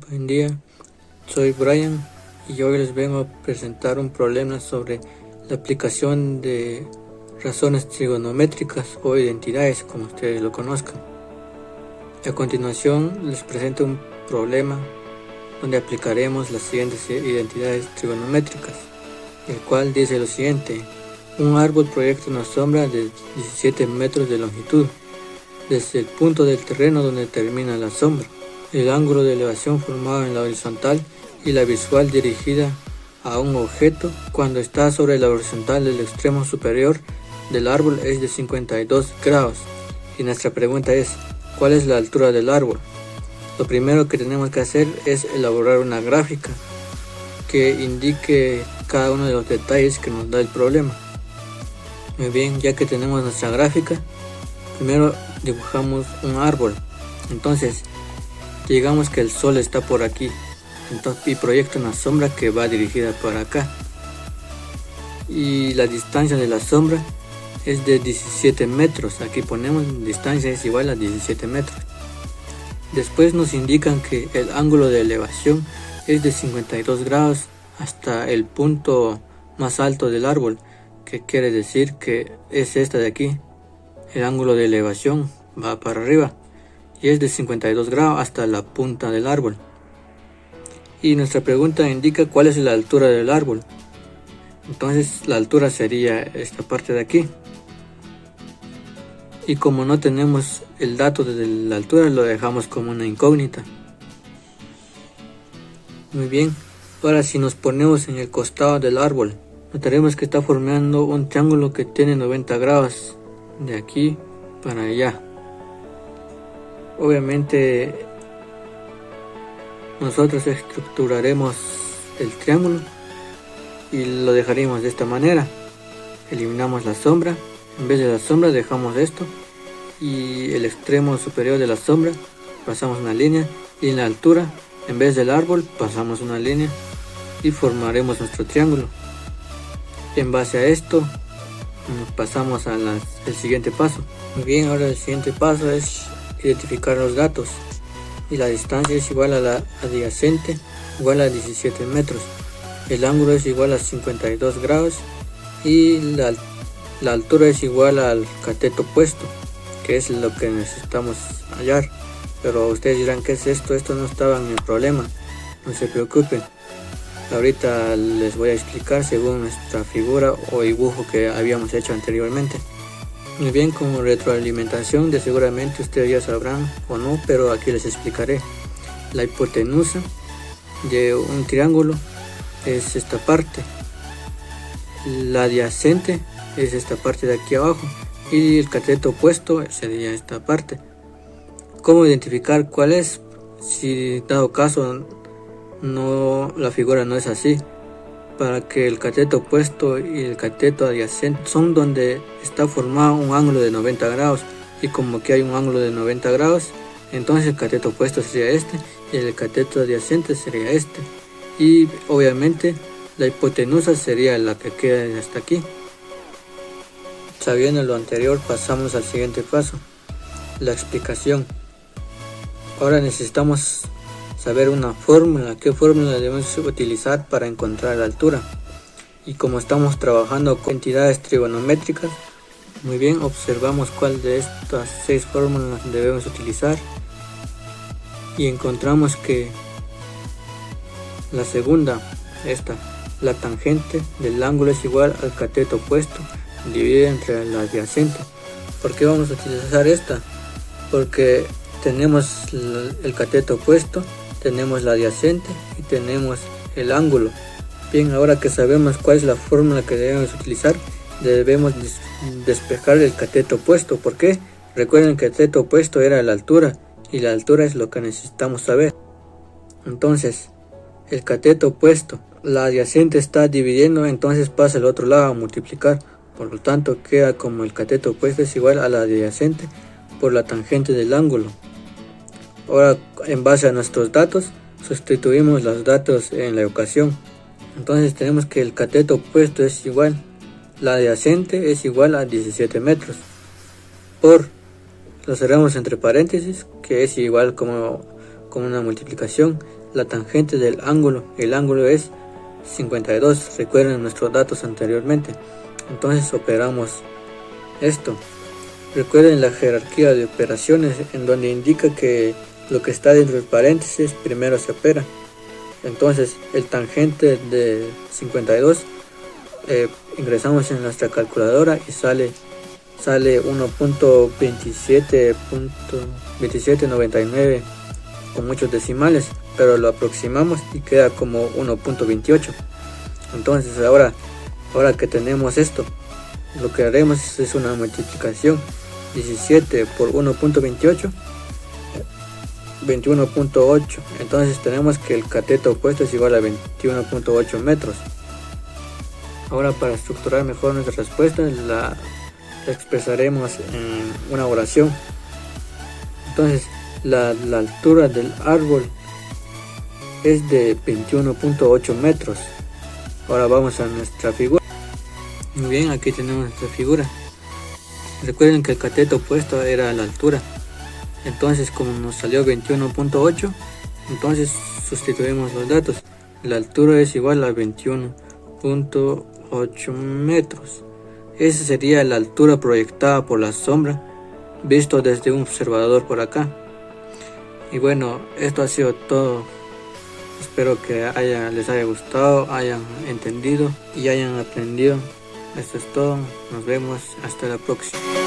Buen día, soy Brian y hoy les vengo a presentar un problema sobre la aplicación de razones trigonométricas o identidades, como ustedes lo conozcan. A continuación les presento un problema donde aplicaremos las siguientes identidades trigonométricas, el cual dice lo siguiente: un árbol proyecta una sombra de 17 metros de longitud desde el punto del terreno donde termina la sombra. El ángulo de elevación formado en la horizontal y la visual dirigida a un objeto cuando está sobre la horizontal del extremo superior del árbol es de 52 grados. Y nuestra pregunta es: ¿cuál es la altura del árbol? Lo primero que tenemos que hacer es elaborar una gráfica que indique cada uno de los detalles que nos da el problema. Muy bien, ya que tenemos nuestra gráfica, primero dibujamos un árbol. Entonces, digamos que el sol está por aquí, y proyecta una sombra que va dirigida por acá. Y la distancia de la sombra es de 17 metros. Aquí ponemos distancia es igual a 17 metros. Después nos indican que el ángulo de elevación es de 52 grados hasta el punto más alto del árbol, que quiere decir que es esta de aquí. El ángulo de elevación va para arriba y es de 52 grados hasta la punta del árbol. Y nuestra pregunta indica cuál es la altura del árbol. Entonces la altura sería esta parte de aquí. Y como no tenemos el dato de la altura, lo dejamos como una incógnita. Muy bien, ahora si nos ponemos en el costado del árbol, notaremos que está formando un triángulo que tiene 90 grados de aquí para allá. Obviamente nosotros estructuraremos el triángulo y lo dejaremos de esta manera. Eliminamos la sombra, en vez de la sombra dejamos esto, y el extremo superior de la sombra pasamos una línea, y en la altura, en vez del árbol, pasamos una línea y formaremos nuestro triángulo. En base a esto pasamos al siguiente paso. Muy bien, ahora el siguiente paso es identificar los datos, y la distancia es igual a la adyacente, igual a 17 metros. El ángulo es igual a 52 grados y la altura es igual al cateto opuesto, que es lo que necesitamos hallar. Pero ustedes dirán: ¿qué es esto? Esto no estaba en el problema. No se preocupen, ahorita les voy a explicar según nuestra figura o dibujo que habíamos hecho anteriormente. Muy bien, como retroalimentación de seguramente ustedes ya sabrán o no, pero aquí les explicaré. La hipotenusa de un triángulo es esta parte, la adyacente es esta parte de aquí abajo y el cateto opuesto sería esta parte. ¿Cómo identificar cuál es? Si dado caso la figura no es así, para que el cateto opuesto y el cateto adyacente son donde está formado un ángulo de 90 grados, y como aquí hay un ángulo de 90 grados, entonces el cateto opuesto sería este y el cateto adyacente sería este, y obviamente la hipotenusa sería la que queda hasta aquí. Sabiendo lo anterior, pasamos al siguiente paso, la explicación. Ahora necesitamos saber una fórmula, qué fórmula debemos utilizar para encontrar la altura. Y como estamos trabajando con entidades trigonométricas, muy bien, observamos cuál de estas 6 fórmulas debemos utilizar y encontramos que la segunda, la tangente del ángulo es igual al cateto opuesto dividida entre la adyacente. ¿Por qué vamos a utilizar esta? Porque tenemos el cateto opuesto, tenemos la adyacente y tenemos el ángulo. Bien, ahora que sabemos cuál es la fórmula que debemos utilizar, debemos despejar el cateto opuesto. ¿Por qué? Recuerden que el cateto opuesto era la altura, y la altura es lo que necesitamos saber. Entonces, el cateto opuesto, la adyacente está dividiendo, entonces pasa al otro lado a multiplicar. Por lo tanto, queda como el cateto opuesto es igual a la adyacente por la tangente del ángulo. Ahora, en base a nuestros datos, sustituimos los datos en la ecuación. Entonces tenemos que el cateto opuesto es igual, la adyacente es igual a 17 metros, por, lo cerramos entre paréntesis, que es igual como con una multiplicación. La tangente del ángulo, el ángulo es 52, recuerden nuestros datos anteriormente. Entonces operamos esto. Recuerden la jerarquía de operaciones, en donde indica que lo que está dentro del paréntesis primero se opera. Entonces el tangente de 52 ingresamos en nuestra calculadora y sale 1.2799 con muchos decimales, pero lo aproximamos y queda como 1.28. Entonces ahora que tenemos esto, lo que haremos es una multiplicación. 17 por 1.28, 21.8. entonces tenemos que el cateto opuesto es igual a 21.8 metros. Ahora, para estructurar mejor nuestra respuesta, la expresaremos en una oración. Entonces la altura del árbol es de 21.8 metros. Ahora vamos a nuestra figura. Muy bien, aquí tenemos nuestra figura. Recuerden que el cateto opuesto era la altura. Entonces, como nos salió 21.8, entonces sustituimos los datos. La altura es igual a 21.8 metros. Esa sería la altura proyectada por la sombra, visto desde un observador por acá. Y bueno, esto ha sido todo. Espero que les haya gustado, hayan entendido y hayan aprendido. Esto es todo. Nos vemos hasta la próxima.